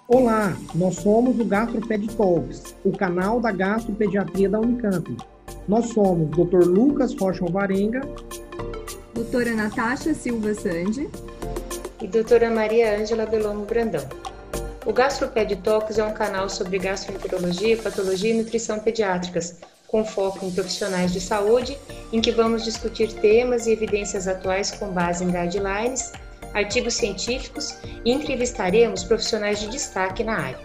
Olá, nós somos o GastroPed Talks, o canal da gastropediatria da Unicamp. Nós somos Dr. Lucas Rocha Alvarenga, Doutora Natasha Silva Sandi e doutora Maria Ângela Bellomo Brandão. O GastroPed Talks é um canal sobre gastroenterologia, patologia e nutrição pediátricas, com foco em profissionais de saúde, em que vamos discutir temas e evidências atuais com base em guidelines, artigos científicos e entrevistaremos profissionais de destaque na área.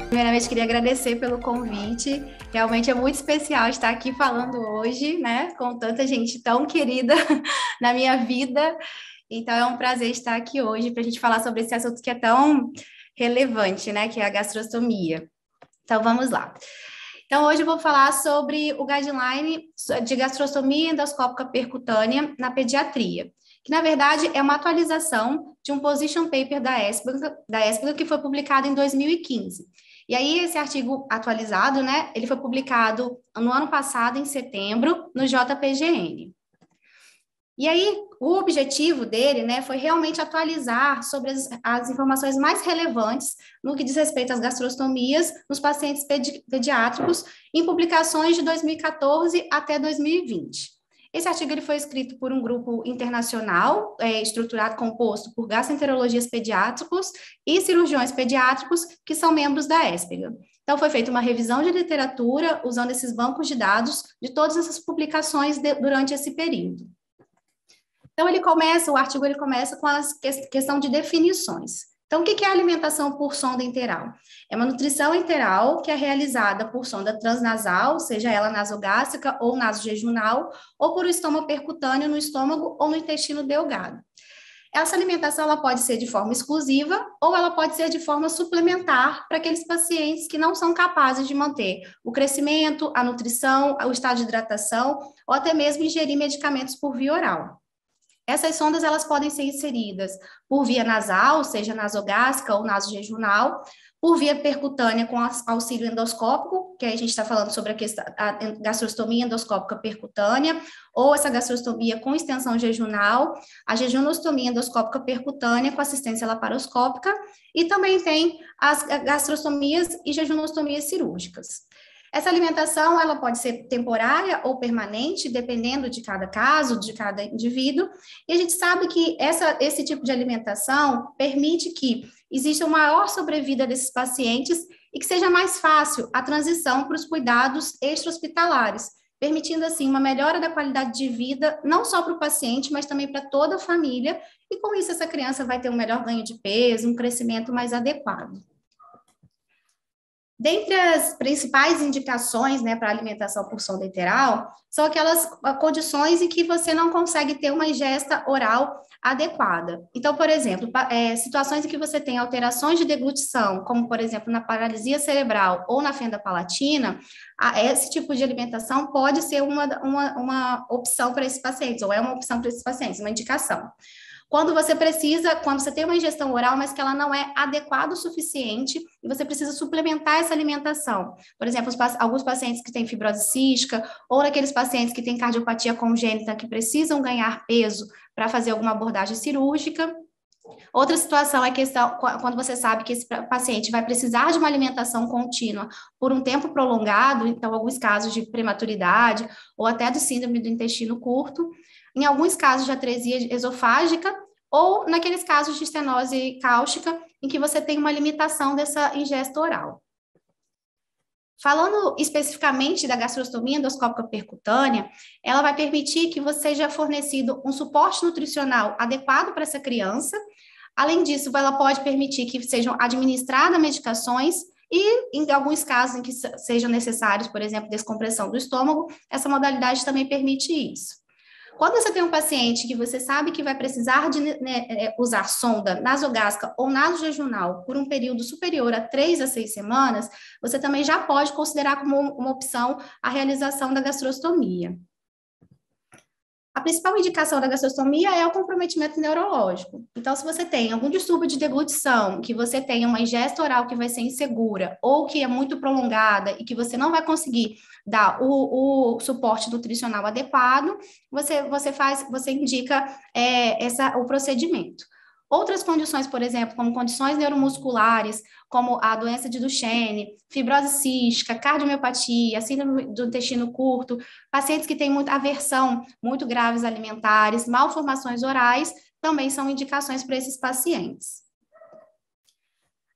Primeiramente, queria agradecer pelo convite. Realmente é muito especial estar aqui falando hoje, né, com tanta gente tão querida na minha vida. Então, é um prazer estar aqui hoje para a gente falar sobre esse assunto que é tão relevante, né, que é a gastrostomia. Então, vamos lá. Então, hoje eu vou falar sobre o guideline de gastrostomia endoscópica percutânea na pediatria, que, na verdade, é uma atualização de um position paper da ESPGA que foi publicado em 2015. E aí, esse artigo atualizado, né, ele foi publicado no ano passado, em setembro, no JPGN. E aí, o objetivo dele, né, foi realmente atualizar sobre as informações mais relevantes no que diz respeito às gastrostomias nos pacientes pediátricos em publicações de 2014 até 2020. Esse artigo ele foi escrito por um grupo internacional, estruturado, composto por gastroenterologistas pediátricos e cirurgiões pediátricos que são membros da ESPGA. Então, foi feita uma revisão de literatura usando esses bancos de dados de todas essas publicações durante esse período. Então, o artigo começa com a questão de definições. Então, o que é a alimentação por sonda enteral? É uma nutrição enteral que é realizada por sonda transnasal, seja ela nasogástrica ou nasojejunal, ou por estômago percutâneo no estômago ou no intestino delgado. Essa alimentação ela pode ser de forma exclusiva ou ela pode ser de forma suplementar para aqueles pacientes que não são capazes de manter o crescimento, a nutrição, o estado de hidratação ou até mesmo ingerir medicamentos por via oral. Essas sondas elas podem ser inseridas por via nasal, seja nasogástrica ou nasojejunal, por via percutânea com auxílio endoscópico, que aí a gente está falando sobre a gastrostomia endoscópica percutânea, ou essa gastrostomia com extensão jejunal, a jejunostomia endoscópica percutânea com assistência laparoscópica, e também tem as gastrostomias e jejunostomias cirúrgicas. Essa alimentação, ela pode ser temporária ou permanente, dependendo de cada caso, de cada indivíduo, e a gente sabe que esse tipo de alimentação permite que exista uma maior sobrevida desses pacientes e que seja mais fácil a transição para os cuidados extra-hospitalares, permitindo, assim, uma melhora da qualidade de vida, não só para o paciente, mas também para toda a família, e com isso essa criança vai ter um melhor ganho de peso, um crescimento mais adequado. Dentre as principais indicações, né, para alimentação por sonda enteral, são aquelas condições em que você não consegue ter uma ingesta oral adequada. Então, por exemplo, situações em que você tem alterações de deglutição, como, por exemplo, na paralisia cerebral ou na fenda palatina, esse tipo de alimentação pode ser uma opção para esses pacientes, ou é uma opção para esses pacientes, uma indicação. Quando você tem uma ingestão oral, mas que ela não é adequada o suficiente, e você precisa suplementar essa alimentação. Por exemplo, alguns pacientes que têm fibrose cística, ou naqueles pacientes que têm cardiopatia congênita, que precisam ganhar peso para fazer alguma abordagem cirúrgica. Outra situação é quando você sabe que esse paciente vai precisar de uma alimentação contínua por um tempo prolongado, então, alguns casos de prematuridade, ou até do síndrome do intestino curto, em alguns casos de atresia esofágica, ou naqueles casos de estenose cáustica, em que você tem uma limitação dessa ingesta oral. Falando especificamente da gastrostomia endoscópica percutânea, ela vai permitir que você seja fornecido um suporte nutricional adequado para essa criança. Além disso, ela pode permitir que sejam administradas medicações e, em alguns casos em que sejam necessários, por exemplo, descompressão do estômago, essa modalidade também permite isso. Quando você tem um paciente que você sabe que vai precisar de usar sonda nasogástrica ou nasojejunal por um período superior a 3 a 6 semanas, você também já pode considerar como uma opção a realização da gastrostomia. A principal indicação da gastrostomia é o comprometimento neurológico. Então, se você tem algum distúrbio de deglutição, que você tem uma ingesta oral que vai ser insegura, ou que é muito prolongada e que você não vai conseguir dar o suporte nutricional adequado, você indica o procedimento. Outras condições, por exemplo, como condições neuromusculares, como a doença de Duchenne, fibrose cística, cardiomiopatia, síndrome do intestino curto, pacientes que têm muita aversão, muito graves alimentares, malformações orais, também são indicações para esses pacientes.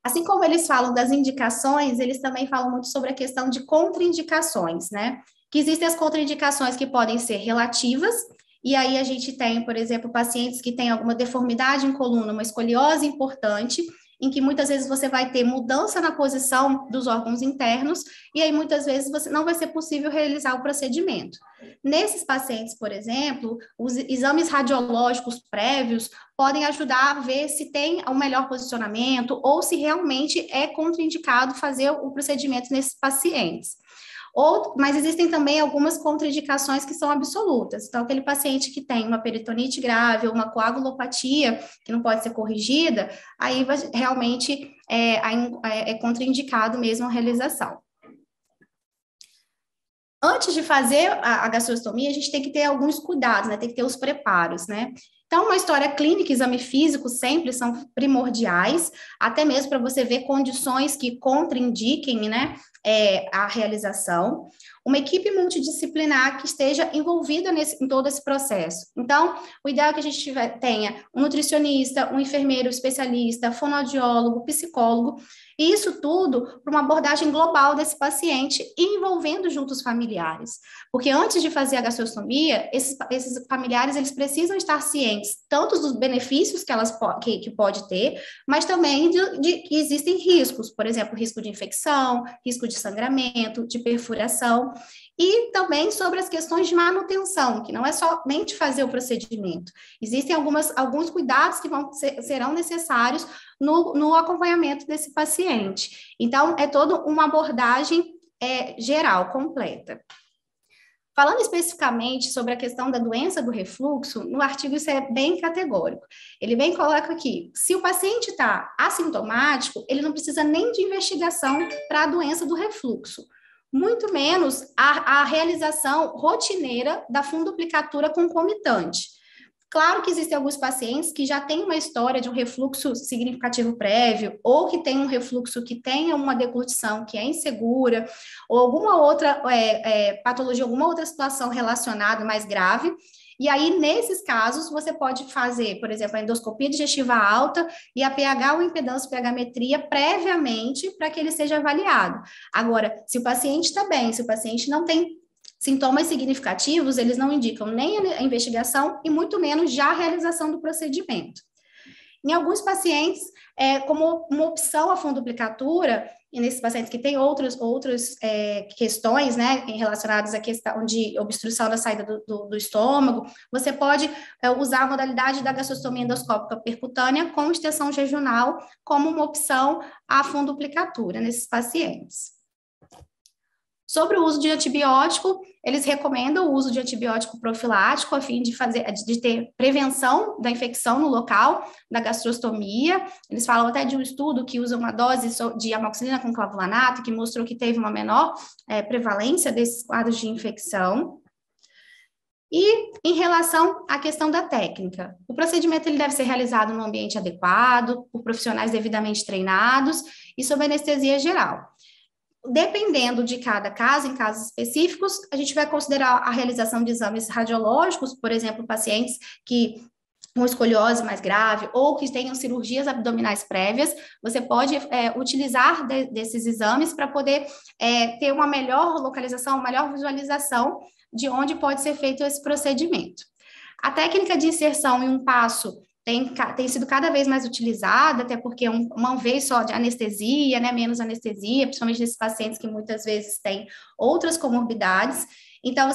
Assim como eles falam das indicações, eles também falam muito sobre a questão de contraindicações, né? Que existem as contraindicações que podem ser relativas, e aí a gente tem, por exemplo, pacientes que têm alguma deformidade em coluna, uma escoliose importante, em que muitas vezes você vai ter mudança na posição dos órgãos internos, e aí muitas vezes não vai ser possível realizar o procedimento. Nesses pacientes, por exemplo, os exames radiológicos prévios podem ajudar a ver se tem um melhor posicionamento ou se realmente é contraindicado fazer o procedimento nesses pacientes. Mas existem também algumas contraindicações que são absolutas. Então, aquele paciente que tem uma peritonite grave ou uma coagulopatia que não pode ser corrigida, aí realmente é contraindicado mesmo a realização. Antes de fazer a gastrostomia, a gente tem que ter alguns cuidados, né? Tem que ter os preparos, né? Então, uma história clínica, exame físico sempre são primordiais, até mesmo para você ver condições que contraindiquem, né, a realização. Uma equipe multidisciplinar que esteja envolvida em todo esse processo. Então, o ideal é que a gente tenha um nutricionista, um enfermeiro especialista, fonoaudiólogo, psicólogo, e isso tudo para uma abordagem global desse paciente e envolvendo junto os familiares. Porque antes de fazer a gastrostomia, esses familiares eles precisam estar cientes tanto dos benefícios que pode ter, mas também de que existem riscos, por exemplo, risco de infecção, risco de sangramento, de perfuração, e também sobre as questões de manutenção, que não é somente fazer o procedimento. Existem alguns cuidados que serão necessários no acompanhamento desse paciente. Então, é toda uma abordagem geral, completa. Falando especificamente sobre a questão da doença do refluxo, no artigo isso é bem categórico. Ele bem coloca aqui, se o paciente está assintomático, ele não precisa nem de investigação para a doença do refluxo, muito menos a realização rotineira da fundoplicatura concomitante. Claro que existem alguns pacientes que já têm uma história de um refluxo significativo prévio, ou que tem um refluxo que tenha uma deglutição que é insegura, ou alguma outra patologia, alguma outra situação relacionada mais grave. E aí, nesses casos, você pode fazer, por exemplo, a endoscopia digestiva alta e a pH ou impedância pH-metria previamente para que ele seja avaliado. Agora, se o paciente está bem, se o paciente não tem sintomas significativos, eles não indicam nem a investigação e muito menos já a realização do procedimento. Em alguns pacientes, como uma opção a fundoplicatura, e nesses pacientes que têm outras questões, né, relacionadas à questão de obstrução da saída do estômago, você pode usar a modalidade da gastrostomia endoscópica percutânea com extensão jejunal como uma opção à fundoplicatura nesses pacientes. Sobre o uso de antibiótico, eles recomendam o uso de antibiótico profilático a fim de ter prevenção da infecção no local da gastrostomia. Eles falam até de um estudo que usa uma dose de amoxicilina com clavulanato, que mostrou que teve uma menor prevalência desses quadros de infecção. E em relação à questão da técnica, o procedimento ele deve ser realizado no ambiente adequado, por profissionais devidamente treinados e sob anestesia geral. Dependendo de cada caso, em casos específicos, a gente vai considerar a realização de exames radiológicos, por exemplo, pacientes que com escoliose mais grave ou que tenham cirurgias abdominais prévias, você pode utilizar desses exames para poder ter uma melhor localização, uma melhor visualização de onde pode ser feito esse procedimento. A técnica de inserção em um passo tem sido cada vez mais utilizada, até porque uma vez só de anestesia, né, menos anestesia, principalmente nesses pacientes que muitas vezes têm outras comorbidades. Então,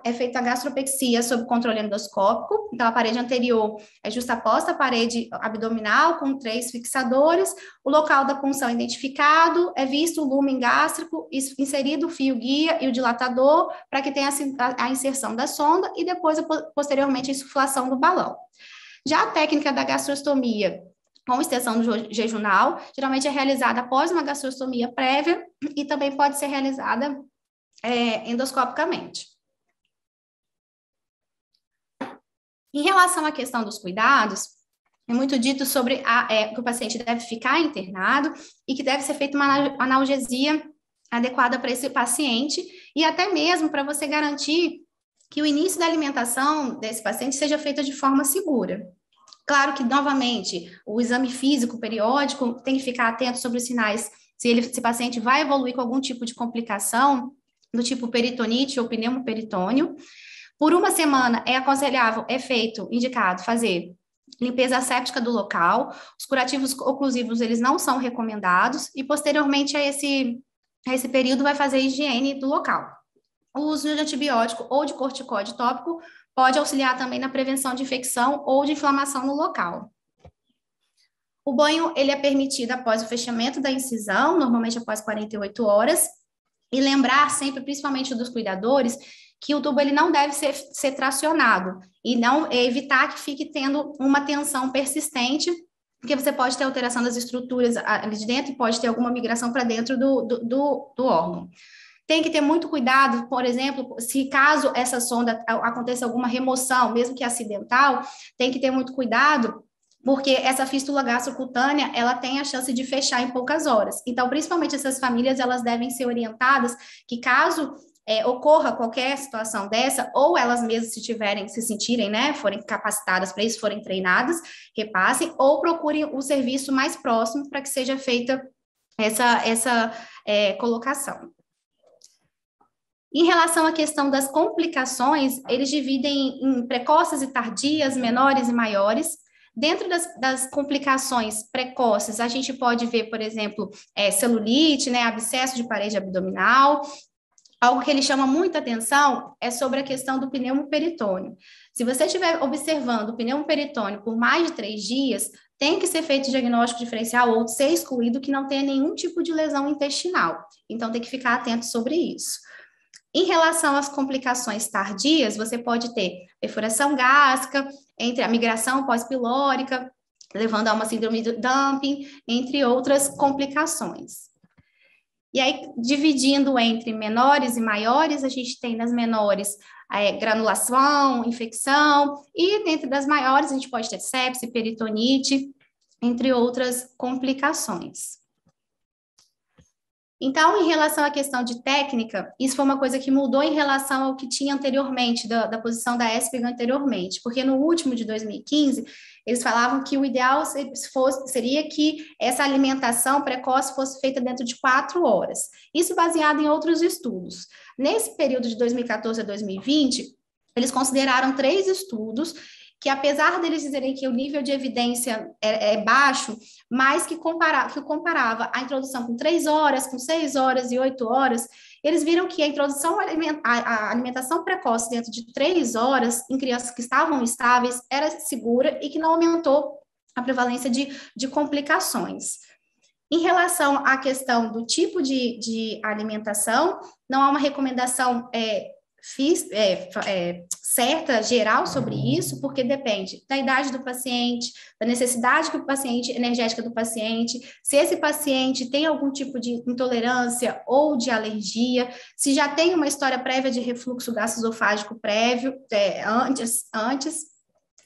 é feita a gastropexia sob controle endoscópico, então a parede anterior é justaposta à parede abdominal com 3 fixadores, o local da punção é identificado, é visto o lumen gástrico, inserido o fio guia e o dilatador para que tenha a inserção da sonda e depois, posteriormente, a insuflação do balão. Já a técnica da gastrostomia com extensão jejunal, geralmente é realizada após uma gastrostomia prévia e também pode ser realizada endoscopicamente. Em relação à questão dos cuidados, é muito dito sobre que o paciente deve ficar internado e que deve ser feita uma analgesia adequada para esse paciente e até mesmo para você garantir que o início da alimentação desse paciente seja feita de forma segura. Claro que, novamente, o exame físico periódico tem que ficar atento sobre os sinais, se esse paciente vai evoluir com algum tipo de complicação, do tipo peritonite ou pneumoperitônio. Por uma semana é aconselhável, indicado fazer limpeza asséptica do local, os curativos oclusivos, eles não são recomendados, e posteriormente a esse período vai fazer higiene do local. O uso de antibiótico ou de corticoide tópico pode auxiliar também na prevenção de infecção ou de inflamação no local. O banho, ele é permitido após o fechamento da incisão, normalmente após 48 horas, e lembrar sempre, principalmente dos cuidadores, que o tubo ele não deve ser tracionado e não evitar que fique tendo uma tensão persistente, porque você pode ter alteração das estruturas ali de dentro e pode ter alguma migração para dentro do órgão. Tem que ter muito cuidado, por exemplo, se caso essa sonda aconteça alguma remoção, mesmo que acidental, tem que ter muito cuidado, porque essa fístula gastrocutânea, ela tem a chance de fechar em poucas horas. Então, principalmente essas famílias, elas devem ser orientadas que caso ocorra qualquer situação dessa, ou elas mesmas se sentirem, né, forem capacitadas para isso, forem treinadas, repassem, ou procurem o serviço mais próximo para que seja feita essa colocação. Em relação à questão das complicações, eles dividem em precoces e tardias, menores e maiores. Dentro das complicações precoces, a gente pode ver, por exemplo, celulite, né, abscesso de parede abdominal. Algo que ele chama muita atenção é sobre a questão do pneumoperitônio. Se você estiver observando o pneumoperitônio por mais de 3 dias, tem que ser feito diagnóstico diferencial ou ser excluído que não tenha nenhum tipo de lesão intestinal. Então, tem que ficar atento sobre isso. Em relação às complicações tardias, você pode ter perfuração gástrica, entre a migração pós-pilórica, levando a uma síndrome do dumping, entre outras complicações. E aí, dividindo entre menores e maiores, a gente tem nas menores granulação, infecção, e dentro das maiores a gente pode ter sepse, peritonite, entre outras complicações. Então, em relação à questão de técnica, isso foi uma coisa que mudou em relação ao que tinha anteriormente, da posição da ESPEG anteriormente, porque no último de 2015, eles falavam que o ideal seria que essa alimentação precoce fosse feita dentro de 4 horas, isso baseado em outros estudos. Nesse período de 2014 a 2020, eles consideraram 3 estudos que, apesar deles dizerem que o nível de evidência é baixo, mas que comparava a introdução com 3 horas, com 6 horas e 8 horas, eles viram que a alimentação precoce dentro de 3 horas, em crianças que estavam estáveis, era segura e que não aumentou a prevalência de complicações. Em relação à questão do tipo de alimentação, não há uma recomendação certa, geral sobre isso, porque depende da idade do paciente, da necessidade energética do paciente, se esse paciente tem algum tipo de intolerância ou de alergia, se já tem uma história prévia de refluxo gastroesofágico prévio, antes.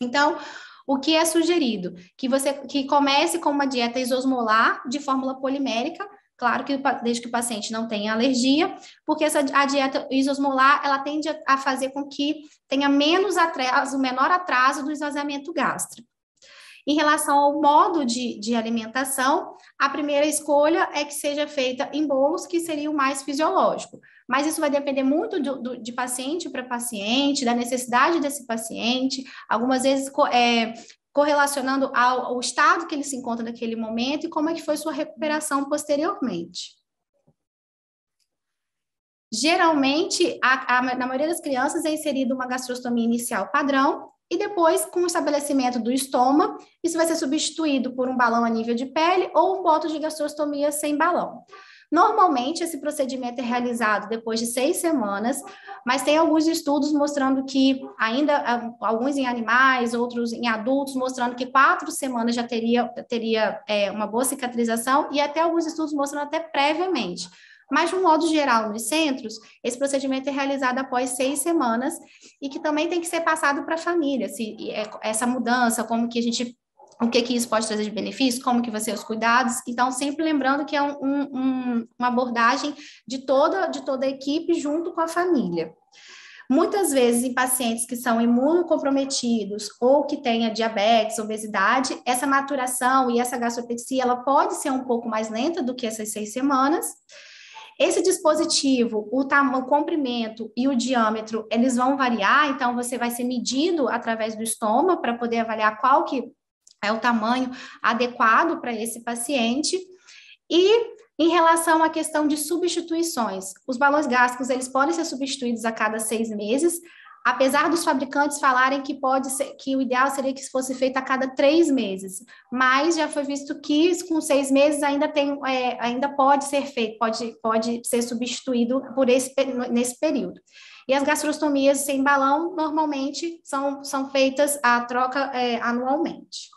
Então, o que é sugerido? Que comece com uma dieta isosmolar de fórmula polimérica, claro que desde que o paciente não tenha alergia, porque a dieta isosmolar, ela tende a fazer com que tenha menor atraso do esvaziamento gástrico. Em relação ao modo de alimentação, a primeira escolha é que seja feita em bolos, que seria o mais fisiológico. Mas isso vai depender muito de paciente para paciente, da necessidade desse paciente, algumas vezes correlacionando ao estado que ele se encontra naquele momento e como é que foi sua recuperação posteriormente. Geralmente, na maioria das crianças, é inserida uma gastrostomia inicial padrão e depois, com o estabelecimento do estoma, isso vai ser substituído por um balão a nível de pele ou um boto de gastrostomia sem balão. Normalmente, esse procedimento é realizado depois de 6 semanas, mas tem alguns estudos mostrando que ainda, alguns em animais, outros em adultos, mostrando que 4 semanas já teria uma boa cicatrização e até alguns estudos mostrando até previamente. Mas, de um modo geral, nos centros, esse procedimento é realizado após 6 semanas e que também tem que ser passado para a família, se essa mudança, como que a gente o que isso pode trazer de benefício, como que vai ser os cuidados. Então, sempre lembrando que é uma abordagem de toda a equipe junto com a família. Muitas vezes, em pacientes que são imunocomprometidos ou que tenha diabetes, obesidade, essa maturação e essa gastropexia, ela pode ser um pouco mais lenta do que essas 6 semanas. Esse dispositivo, o comprimento e o diâmetro, eles vão variar, então você vai ser medido através do estômago para poder avaliar qual que é o tamanho adequado para esse paciente. E em relação à questão de substituições, os balões gástricos, eles podem ser substituídos a cada 6 meses, apesar dos fabricantes falarem que que o ideal seria que isso fosse feito a cada 3 meses, mas já foi visto que com 6 meses ainda pode ser feito, pode ser substituído nesse período. E as gastrostomias sem balão, normalmente, são feitas a troca anualmente.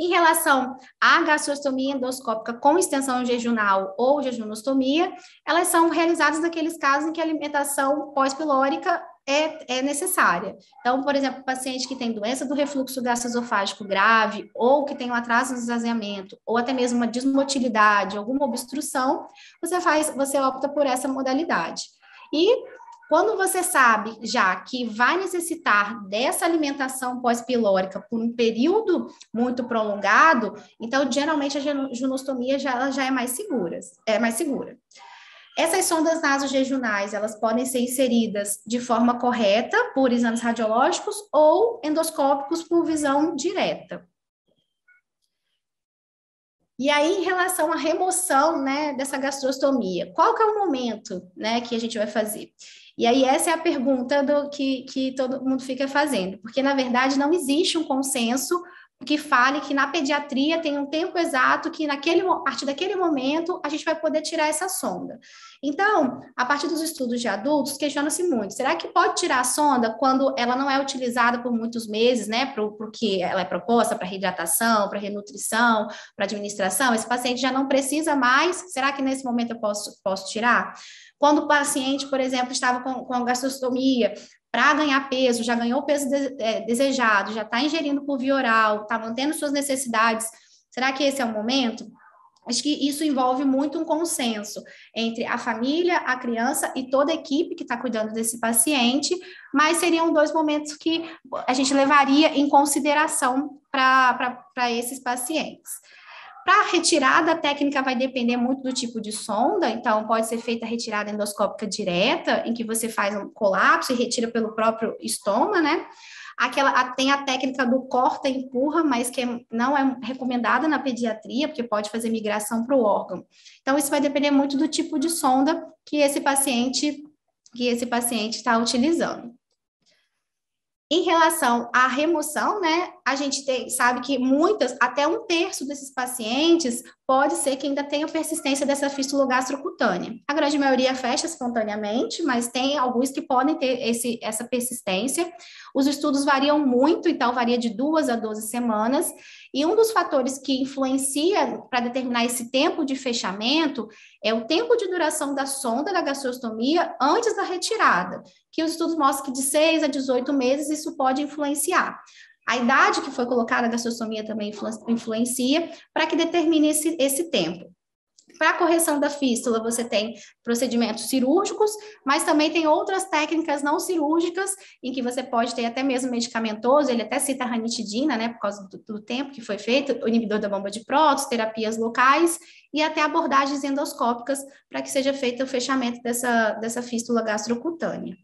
Em relação à gastrostomia endoscópica com extensão jejunal ou jejunostomia, elas são realizadas naqueles casos em que a alimentação pós-pilórica é necessária. Então, por exemplo, paciente que tem doença do refluxo gastroesofágico grave, ou que tem um atraso no esvaziamento, ou até mesmo uma desmotilidade, alguma obstrução, você opta por essa modalidade. E quando você sabe já que vai necessitar dessa alimentação pós-pilórica por um período muito prolongado, então, geralmente, a jejunostomia já é mais segura. Essas sondas nasojejunais, elas podem ser inseridas de forma correta por exames radiológicos ou endoscópicos por visão direta. E aí, em relação à remoção, né, dessa gastrostomia, qual que é o momento, né, que a gente vai fazer? E aí, essa é a pergunta que todo mundo fica fazendo, porque, na verdade, não existe um consenso que fale que na pediatria tem um tempo exato que, a partir daquele momento, a gente vai poder tirar essa sonda. Então, a partir dos estudos de adultos, questiona-se muito, será que pode tirar a sonda quando ela não é utilizada por muitos meses, né, porque ela é proposta para reidratação, para renutrição, para administração, esse paciente já não precisa mais, será que nesse momento eu posso tirar? Quando o paciente, por exemplo, estava com gastrostomia, para ganhar peso, já ganhou o peso desejado, já está ingerindo por via oral, está mantendo suas necessidades, será que esse é o momento? Acho que isso envolve muito um consenso entre a família, a criança e toda a equipe que está cuidando desse paciente, mas seriam 2 momentos que a gente levaria em consideração para esses pacientes. Para a retirada, a técnica vai depender muito do tipo de sonda, então pode ser feita a retirada endoscópica direta, em que você faz um colapso e retira pelo próprio estômago, né? Tem a técnica do corta e empurra, mas que não é recomendada na pediatria, porque pode fazer migração para o órgão. Então, isso vai depender muito do tipo de sonda que esse paciente está utilizando. Em relação à remoção, né, a gente sabe que até 1/3 desses pacientes pode ser que ainda tenha persistência dessa fístula gastrocutânea. A grande maioria fecha espontaneamente, mas tem alguns que podem ter essa persistência. Os estudos variam muito, então varia de 2 a 12 semanas, e um dos fatores que influencia para determinar esse tempo de fechamento é o tempo de duração da sonda da gastrostomia antes da retirada, que os estudos mostram que de 6 a 18 meses isso pode influenciar. A idade que foi colocada na gastrostomia também influencia para que determine esse tempo. Para a correção da fístula, você tem procedimentos cirúrgicos, mas também tem outras técnicas não cirúrgicas, em que você pode ter até mesmo medicamentoso, ele até cita a ranitidina, né, por causa do tempo que foi feito, o inibidor da bomba de prótons, terapias locais, e até abordagens endoscópicas, para que seja feito o fechamento dessa fístula gastrocutânea.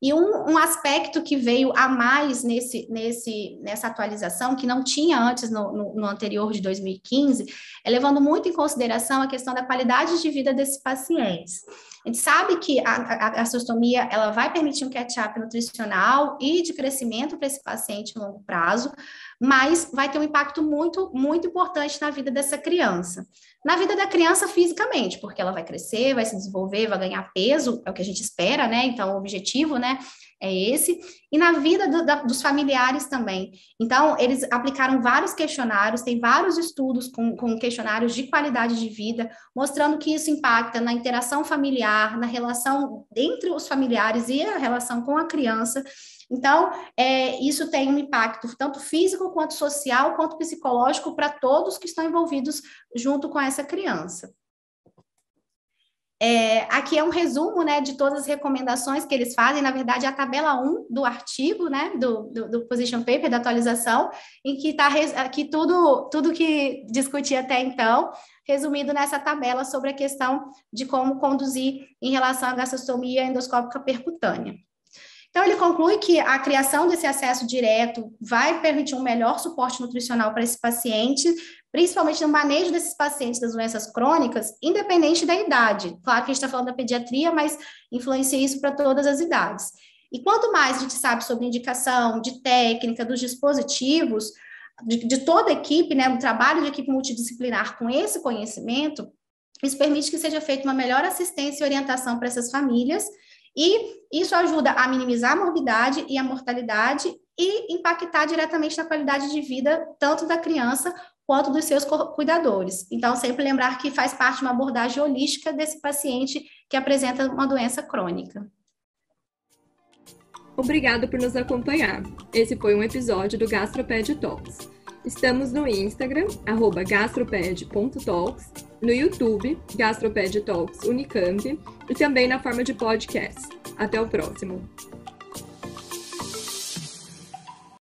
E um aspecto que veio a mais nessa atualização, que não tinha antes no anterior de 2015, é levando muito em consideração a questão da qualidade de vida desses pacientes. A gente sabe que a gastrostomia ela vai permitir um catch-up nutricional e de crescimento para esse paciente a longo prazo, mas vai ter um impacto muito, muito importante na vida dessa criança. Na vida da criança fisicamente, porque ela vai crescer, vai se desenvolver, vai ganhar peso, é o que a gente espera, né? Então, o objetivo, né, é esse. E na vida dos familiares também. Então, eles aplicaram vários questionários, tem vários estudos com questionários de qualidade de vida, mostrando que isso impacta na interação familiar, na relação entre os familiares e a relação com a criança. Então, isso tem um impacto tanto físico, quanto social, quanto psicológico para todos que estão envolvidos junto com essa criança. Aqui é um resumo, né, de todas as recomendações que eles fazem, na verdade, é a tabela 1 do artigo, né, do Position Paper, da atualização, em que está aqui tudo que discuti até então, resumido nessa tabela sobre a questão de como conduzir em relação à gastrostomia endoscópica percutânea. Então, ele conclui que a criação desse acesso direto vai permitir um melhor suporte nutricional para esse paciente, principalmente no manejo desses pacientes das doenças crônicas, independente da idade. Claro que a gente está falando da pediatria, mas influencia isso para todas as idades. E quanto mais a gente sabe sobre indicação, de técnica, dos dispositivos, de toda a equipe, né, um trabalho de equipe multidisciplinar com esse conhecimento, isso permite que seja feita uma melhor assistência e orientação para essas famílias, e isso ajuda a minimizar a morbidade e a mortalidade e impactar diretamente na qualidade de vida, tanto da criança quanto dos seus cuidadores. Então, sempre lembrar que faz parte de uma abordagem holística desse paciente que apresenta uma doença crônica. Obrigada por nos acompanhar. Esse foi um episódio do GastroPed Talks. Estamos no Instagram, @gastroped.talks, no YouTube, GastroPed Talks Unicamp, e também na forma de podcast. Até o próximo!